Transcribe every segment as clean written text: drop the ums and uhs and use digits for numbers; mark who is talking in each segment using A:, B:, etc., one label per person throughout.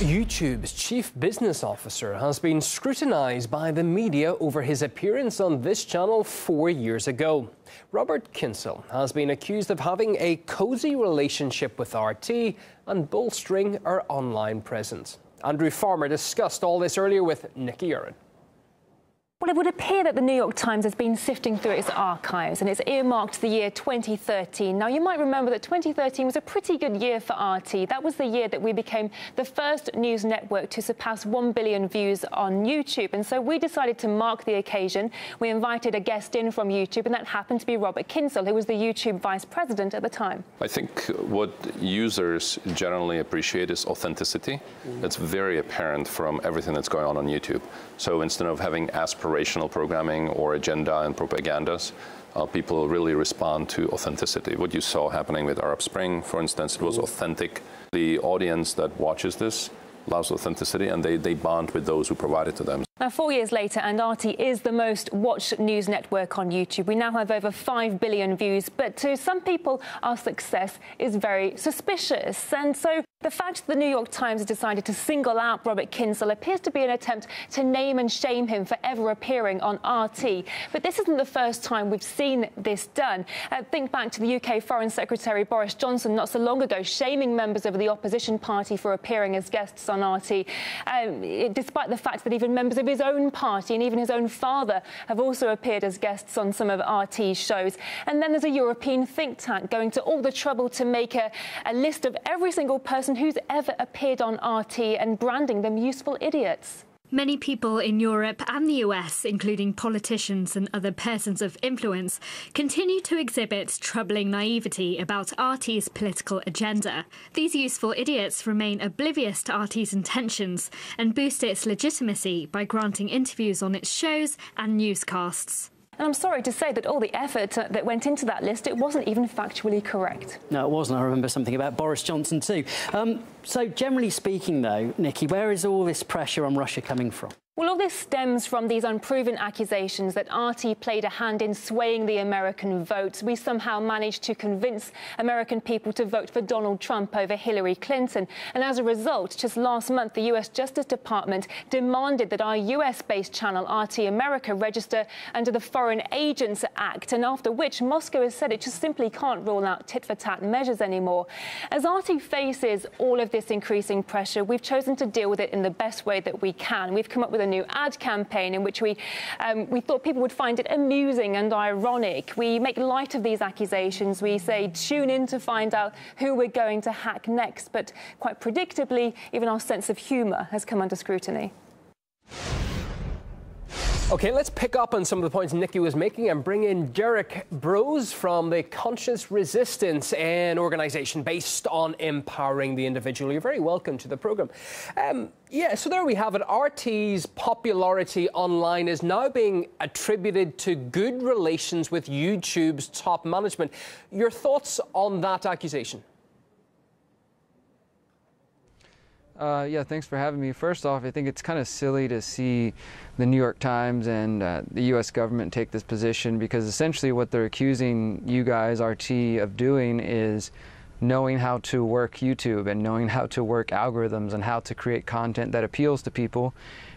A: YouTube's chief business officer has been scrutinised by the media over his appearance on this channel 4 years ago. Robert Kinsell has been accused of having a cosy relationship with RT and bolstering our online presence. Andrew Farmer discussed all this earlier with Nikki Urin.
B: Well, it would appear that the New York Times has been sifting through its archives and it's earmarked the year 2013. Now, you might remember that 2013 was a pretty good year for RT. That was the year that we became the first news network to surpass 1 billion views on YouTube. And so we decided to mark the occasion. We invited a guest in from YouTube, and that happened to be Robert Kinsell, who was the YouTube vice president at the time.
C: I think what users generally appreciate is authenticity. It's very apparent from everything that's going on YouTube. So instead of having aspirational programming or agenda and propagandas, people really respond to authenticity. What you saw happening with Arab Spring, for instance, it was authentic. The audience that watches this loves authenticity, and they bond with those who provide it to them.
B: Now, 4 years later, and RT is the most watched news network on YouTube. We now have over 5 billion views, but to some people, our success is very suspicious. And so the fact that the New York Times has decided to single out Robert Kinsell appears to be an attempt to name and shame him for ever appearing on RT. But this isn't the first time we've seen this done. Think back to the UK Foreign Secretary Boris Johnson not so long ago, shaming members of the opposition party for appearing as guests on RT, despite the fact that even members of his own party and even his own father have also appeared as guests on some of RT's shows. And then there's a European think tank going to all the trouble to make a list of every single person who's ever appeared on RT and branding them useful idiots.
D: Many people in Europe and the US, including politicians and other persons of influence, continue to exhibit troubling naivety about RT's political agenda. These useful idiots remain oblivious to RT's intentions and boost its legitimacy by granting interviews on its shows and newscasts.
B: And I'm sorry to say that all the effort that went into that list, it wasn't even factually correct.
E: No, it wasn't. I remember something about Boris Johnson too. So generally speaking, though, Nikki, where is all this pressure on Russia coming from?
B: Well, all this stems from these unproven accusations that RT played a hand in swaying the American vote. We somehow managed to convince American people to vote for Donald Trump over Hillary Clinton. And as a result, just last month, the US Justice Department demanded that our US-based channel, RT America, register under the Foreign Agents Act, and after which Moscow has said it just simply can't rule out tit-for-tat measures anymore. As RT faces all of this increasing pressure, we've chosen to deal with it in the best way that we can. We've come up with a new ad campaign in which we thought people would find it amusing and ironic. We make light of these accusations. We say, tune in to find out who we're going to hack next. But quite predictably, even our sense of humour has come under scrutiny.
A: OK, let's pick up on some of the points Nikki was making and bring in Derrick Broze from the Conscious Resistance, an organisation based on empowering the individual. You're very welcome to the programme. Yeah, so there we have it. RT's popularity online is now being attributed to good relations with YouTube's top management. Your thoughts on that accusation?
F: Yeah, thanks for having me. First off, I think it's kind of silly to see the New York Times and the U.S. government take this position, because essentially what they're accusing you guys, RT, of doing is knowing how to work YouTube and knowing how to work algorithms and how to create content that appeals to people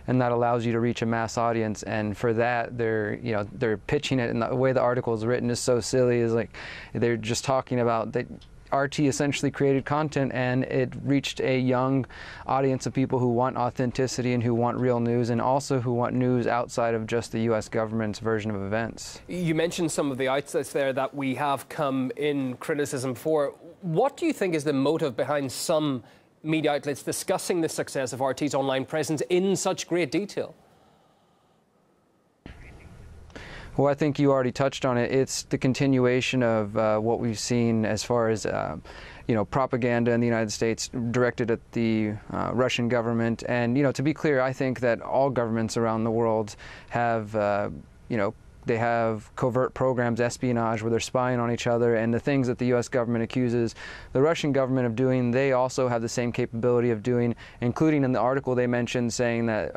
F: and that allows you to reach a mass audience. And for that, they're pitching it, and the way the article is written is so silly. Is like they're just talking about that RT essentially created content and it reached a young audience of people who want authenticity and who want real news, and also who want news outside of just the U.S. government's version of events. You mentioned some of the outlets there that we have come in criticism for. What do you think is the motive behind some media outlets discussing the success of RT's online presence in such great detail? Well, I think you already touched on it. It's the continuation of what we've seen as far as, propaganda in the United States directed at the Russian government. And, to be clear, I think that all governments around the world have, they have covert programs, espionage, where they're spying on each other, and the things that the U.S. government accuses the Russian government of doing, they also have the same capability of doing, including in the article they mentioned saying that,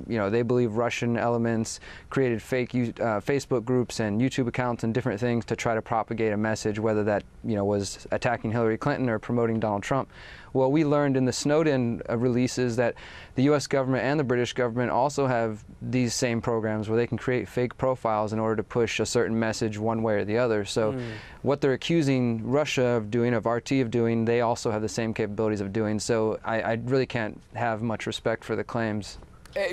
F: they believe Russian elements created fake Facebook groups and YouTube accounts and different things to try to propagate a message, whether that, was attacking Hillary Clinton or promoting Donald Trump. What we learned in the Snowden releases that the U.S. government and the British government also have these same programs where they can create fake profiles in order to push a certain message one way or the other. So what they're accusing Russia of doing, of RT of doing, they also have the same capabilities of doing. So I really can't have much respect for the claims.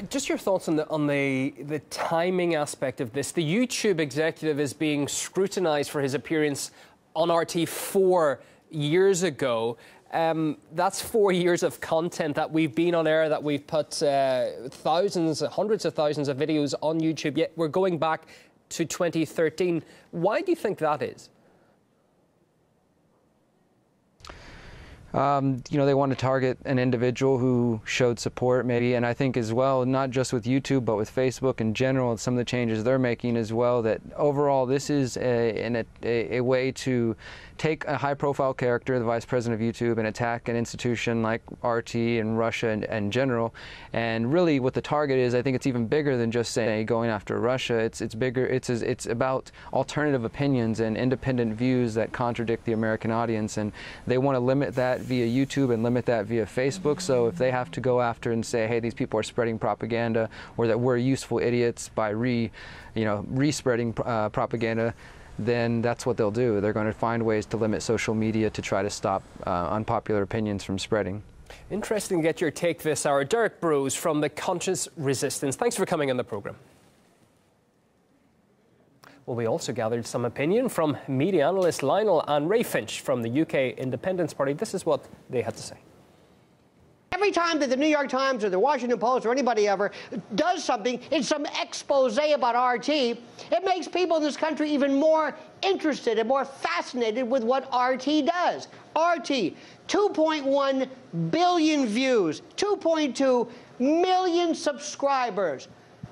A: Just your thoughts on the timing aspect of this. The YouTube executive is being scrutinized for his appearance on RT 4 years ago. That's 4 years of content that we've been on air, that we've put thousands, hundreds of thousands of videos on YouTube, yet we're going back to 2013. Why do you think that is?
F: You know, they want to target an individual who showed support maybe, and I think as well, not just with YouTube, but with Facebook in general, some of the changes they're making as well, that overall this is a way to take a high-profile character, the vice president of YouTube, and attack an institution like RT and Russia in general. And really what the target is, I think it's even bigger than just say going after Russia. It's bigger. It's about alternative opinions and independent views that contradict the American audience, and they want to limit that via YouTube and limit that via Facebook. So if they have to go after and say, hey, these people are spreading propaganda, or that we're useful idiots by re-spreading propaganda, then that's what they'll do. They're going to find ways to limit social media to try to stop unpopular opinions from spreading.
A: Interesting to get your take this hour. Derrick Broze from the Conscious Resistance. Thanks for coming on the programme. Well, we also gathered some opinion from media analysts Lionel and Ray Finch from the UK Independence Party. This is what they had to say.
G: Every time that the New York Times or the Washington Post or anybody ever does something in some expose about RT, it makes people in this country even more interested and more fascinated with what RT does. RT, 2.1 billion views, 2.2 million subscribers.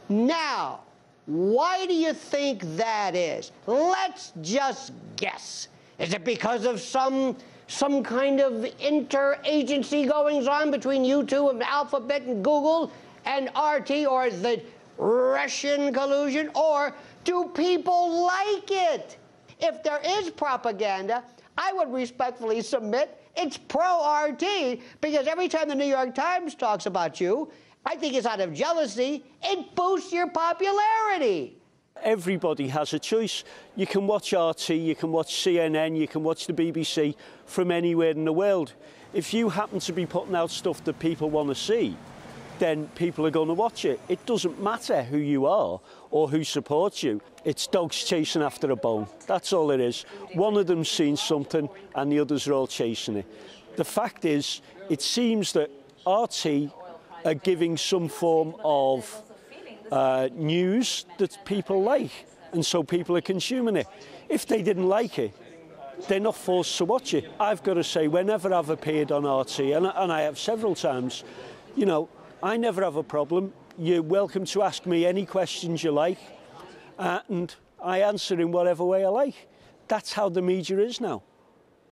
G: Now, why do you think that is? Let's just guess. Is it because of some kind of interagency goings on between YouTube and Alphabet and Google and RT, or the Russian collusion, or do people like it? If there is propaganda, I would respectfully submit it's pro-RT, because every time the New York Times talks about you, I think it's out of jealousy, it boosts your popularity.
H: Everybody has a choice. You can watch RT, you can watch CNN, you can watch the BBC from anywhere in the world. If you happen to be putting out stuff that people want to see, then people are going to watch it. It doesn't matter who you are or who supports you. It's dogs chasing after a bone. That's all it is. One of them's seen something and the others are all chasing it. The fact is, it seems that RT are giving some form of news that people like, and so people are consuming it. If they didn't like it, they're not forced to watch it. I've got to say, whenever I've appeared on RT, and I have several times, you know, I never have a problem. You're welcome to ask me any questions you like, and I answer in whatever way I like. That's how the media is now.